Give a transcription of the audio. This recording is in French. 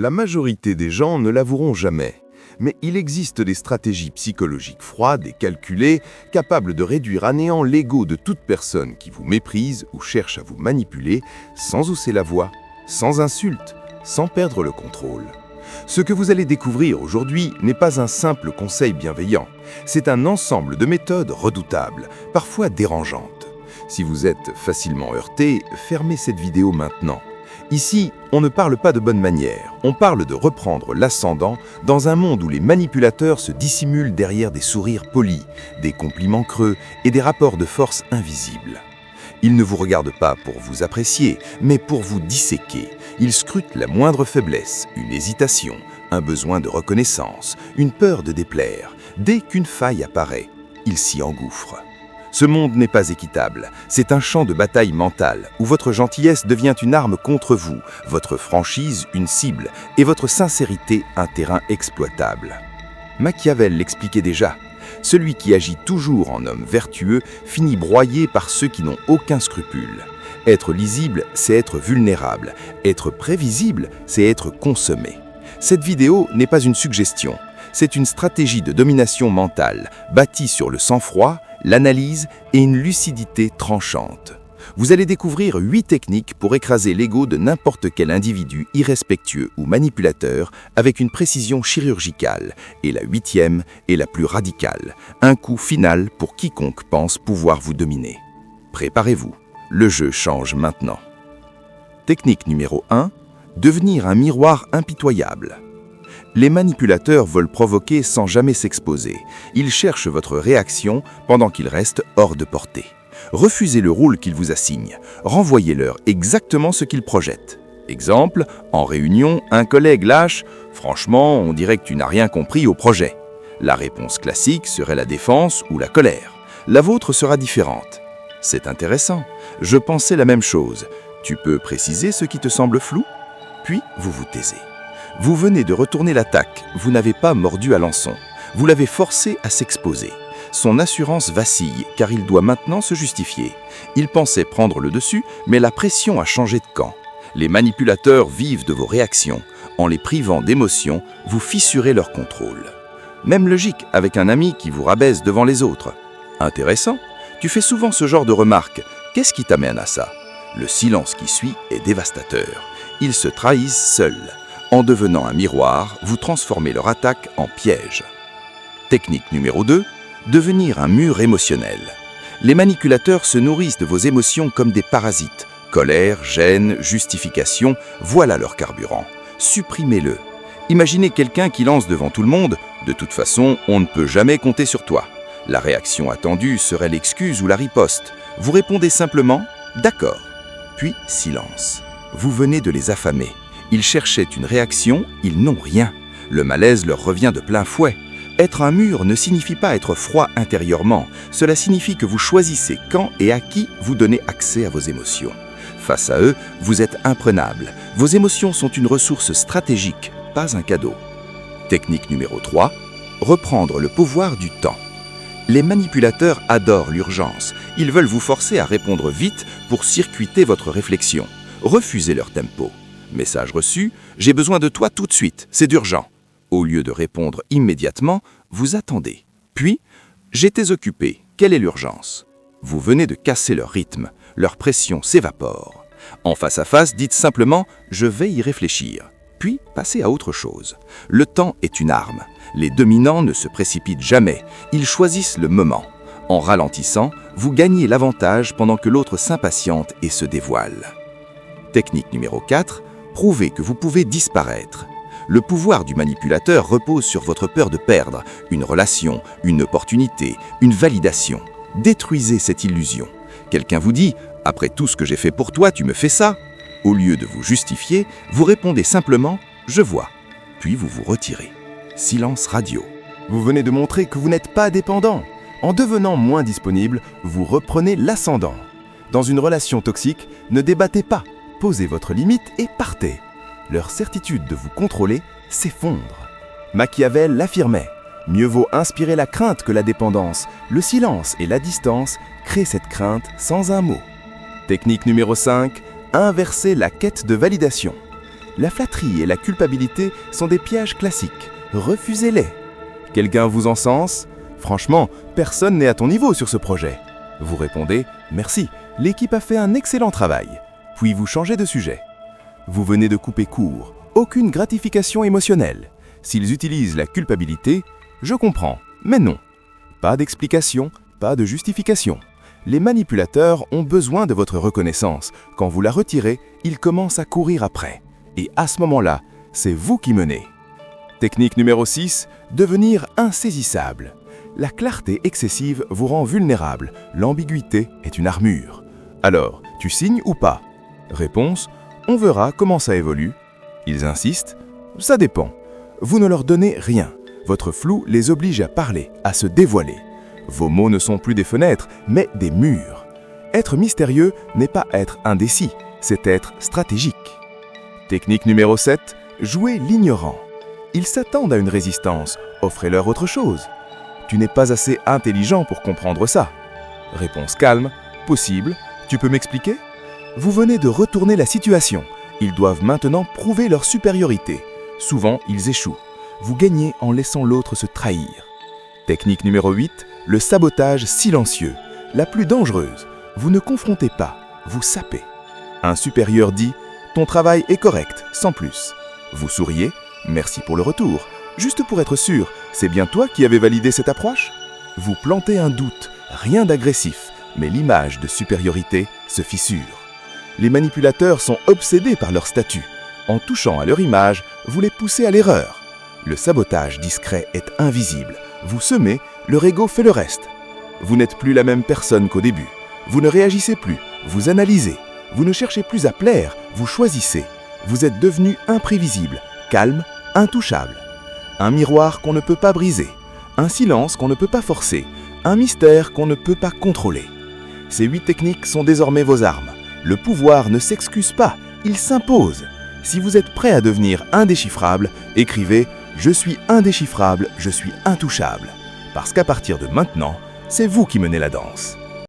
La majorité des gens ne l'avoueront jamais, mais il existe des stratégies psychologiques froides et calculées capables de réduire à néant l'ego de toute personne qui vous méprise ou cherche à vous manipuler sans hausser la voix, sans insulte, sans perdre le contrôle. Ce que vous allez découvrir aujourd'hui n'est pas un simple conseil bienveillant, c'est un ensemble de méthodes redoutables, parfois dérangeantes. Si vous êtes facilement heurté, fermez cette vidéo maintenant. Ici, on ne parle pas de bonne manière, on parle de reprendre l'ascendant dans un monde où les manipulateurs se dissimulent derrière des sourires polis, des compliments creux et des rapports de force invisibles. Ils ne vous regardent pas pour vous apprécier, mais pour vous disséquer. Ils scrutent la moindre faiblesse, une hésitation, un besoin de reconnaissance, une peur de déplaire. Dès qu'une faille apparaît, ils s'y engouffrent. Ce monde n'est pas équitable, c'est un champ de bataille mentale où votre gentillesse devient une arme contre vous, votre franchise une cible et votre sincérité un terrain exploitable. Machiavel l'expliquait déjà. Celui qui agit toujours en homme vertueux finit broyé par ceux qui n'ont aucun scrupule. Être lisible, c'est être vulnérable. Être prévisible, c'est être consommé. Cette vidéo n'est pas une suggestion. C'est une stratégie de domination mentale, bâtie sur le sang-froid, l'analyse et une lucidité tranchante. Vous allez découvrir 8 techniques pour écraser l'ego de n'importe quel individu irrespectueux ou manipulateur avec une précision chirurgicale. Et la 8e est la plus radicale, un coup final pour quiconque pense pouvoir vous dominer. Préparez-vous, le jeu change maintenant. Technique numéro 1, devenir un miroir impitoyable. Les manipulateurs veulent provoquer sans jamais s'exposer. Ils cherchent votre réaction pendant qu'ils restent hors de portée. Refusez le rôle qu'ils vous assignent. Renvoyez-leur exactement ce qu'ils projettent. Exemple, en réunion, un collègue lâche « Franchement, on dirait que tu n'as rien compris au projet ». La réponse classique serait la défense ou la colère. La vôtre sera différente. « C'est intéressant. Je pensais la même chose. Tu peux préciser ce qui te semble flou ?» Puis, vous vous taisez. Vous venez de retourner l'attaque, vous n'avez pas mordu à l'hameçon. Vous l'avez forcé à s'exposer. Son assurance vacille, car il doit maintenant se justifier. Il pensait prendre le dessus, mais la pression a changé de camp. Les manipulateurs vivent de vos réactions. En les privant d'émotion, vous fissurez leur contrôle. Même logique avec un ami qui vous rabaisse devant les autres. Intéressant, tu fais souvent ce genre de remarques. Qu'est-ce qui t'amène à ça? Le silence qui suit est dévastateur. Ils se trahissent seuls. En devenant un miroir, vous transformez leur attaque en piège. Technique numéro 2, devenir un mur émotionnel. Les manipulateurs se nourrissent de vos émotions comme des parasites. Colère, gêne, justification, voilà leur carburant. Supprimez-le. Imaginez quelqu'un qui lance devant tout le monde « De toute façon, on ne peut jamais compter sur toi ». La réaction attendue serait l'excuse ou la riposte. Vous répondez simplement « D'accord ». Puis silence. Vous venez de les affamer. Ils cherchaient une réaction, ils n'ont rien. Le malaise leur revient de plein fouet. Être un mur ne signifie pas être froid intérieurement. Cela signifie que vous choisissez quand et à qui vous donnez accès à vos émotions. Face à eux, vous êtes imprenable. Vos émotions sont une ressource stratégique, pas un cadeau. Technique numéro 3, reprendre le pouvoir du temps. Les manipulateurs adorent l'urgence. Ils veulent vous forcer à répondre vite pour circuiter votre réflexion. Refusez leur tempo. Message reçu, j'ai besoin de toi tout de suite, c'est d'urgent. Au lieu de répondre immédiatement, vous attendez. Puis, j'étais occupé, quelle est l'urgence? Vous venez de casser leur rythme, leur pression s'évapore. En face à face, dites simplement, je vais y réfléchir. Puis, passez à autre chose. Le temps est une arme. Les dominants ne se précipitent jamais, ils choisissent le moment. En ralentissant, vous gagnez l'avantage pendant que l'autre s'impatiente et se dévoile. Technique numéro 4, prouvez que vous pouvez disparaître. Le pouvoir du manipulateur repose sur votre peur de perdre une relation, une opportunité, une validation. Détruisez cette illusion. Quelqu'un vous dit « Après tout ce que j'ai fait pour toi, tu me fais ça ?» Au lieu de vous justifier, vous répondez simplement « Je vois ». Puis vous vous retirez. Silence radio. Vous venez de montrer que vous n'êtes pas dépendant. En devenant moins disponible, vous reprenez l'ascendant. Dans une relation toxique, ne débattez pas. Posez votre limite et partez. Leur certitude de vous contrôler s'effondre. Machiavel l'affirmait. Mieux vaut inspirer la crainte que la dépendance. Le silence et la distance créent cette crainte sans un mot. Technique numéro 5, inverser la quête de validation. La flatterie et la culpabilité sont des pièges classiques. Refusez-les. Quelqu'un vous encense? Franchement, personne n'est à ton niveau sur ce projet. Vous répondez « Merci, l'équipe a fait un excellent travail ». Puis vous changez de sujet. Vous venez de couper court. Aucune gratification émotionnelle. S'ils utilisent la culpabilité, je comprends, mais non. Pas d'explication, pas de justification. Les manipulateurs ont besoin de votre reconnaissance. Quand vous la retirez, ils commencent à courir après. Et à ce moment-là, c'est vous qui menez. Technique numéro 6, devenir insaisissable. La clarté excessive vous rend vulnérable. L'ambiguïté est une armure. Alors, tu signes ou pas? Réponse, on verra comment ça évolue. Ils insistent, ça dépend. Vous ne leur donnez rien. Votre flou les oblige à parler, à se dévoiler. Vos mots ne sont plus des fenêtres, mais des murs. Être mystérieux n'est pas être indécis, c'est être stratégique. Technique numéro 7, jouer l'ignorant. Ils s'attendent à une résistance, offrez-leur autre chose. Tu n'es pas assez intelligent pour comprendre ça. Réponse calme, possible, tu peux m'expliquer? Vous venez de retourner la situation. Ils doivent maintenant prouver leur supériorité. Souvent, ils échouent. Vous gagnez en laissant l'autre se trahir. Technique numéro 8, le sabotage silencieux. La plus dangereuse. Vous ne confrontez pas, vous sapez. Un supérieur dit « Ton travail est correct, sans plus ». Vous souriez « Merci pour le retour ». Juste pour être sûr, c'est bien toi qui avais validé cette approche? Vous plantez un doute, rien d'agressif, mais l'image de supériorité se fissure. Les manipulateurs sont obsédés par leur statut. En touchant à leur image, vous les poussez à l'erreur. Le sabotage discret est invisible. Vous semez, leur ego fait le reste. Vous n'êtes plus la même personne qu'au début. Vous ne réagissez plus, vous analysez. Vous ne cherchez plus à plaire, vous choisissez. Vous êtes devenu imprévisible, calme, intouchable. Un miroir qu'on ne peut pas briser. Un silence qu'on ne peut pas forcer. Un mystère qu'on ne peut pas contrôler. Ces 8 techniques sont désormais vos armes. Le pouvoir ne s'excuse pas, il s'impose. Si vous êtes prêt à devenir indéchiffrable, écrivez « Je suis indéchiffrable, je suis intouchable ». Parce qu'à partir de maintenant, c'est vous qui menez la danse.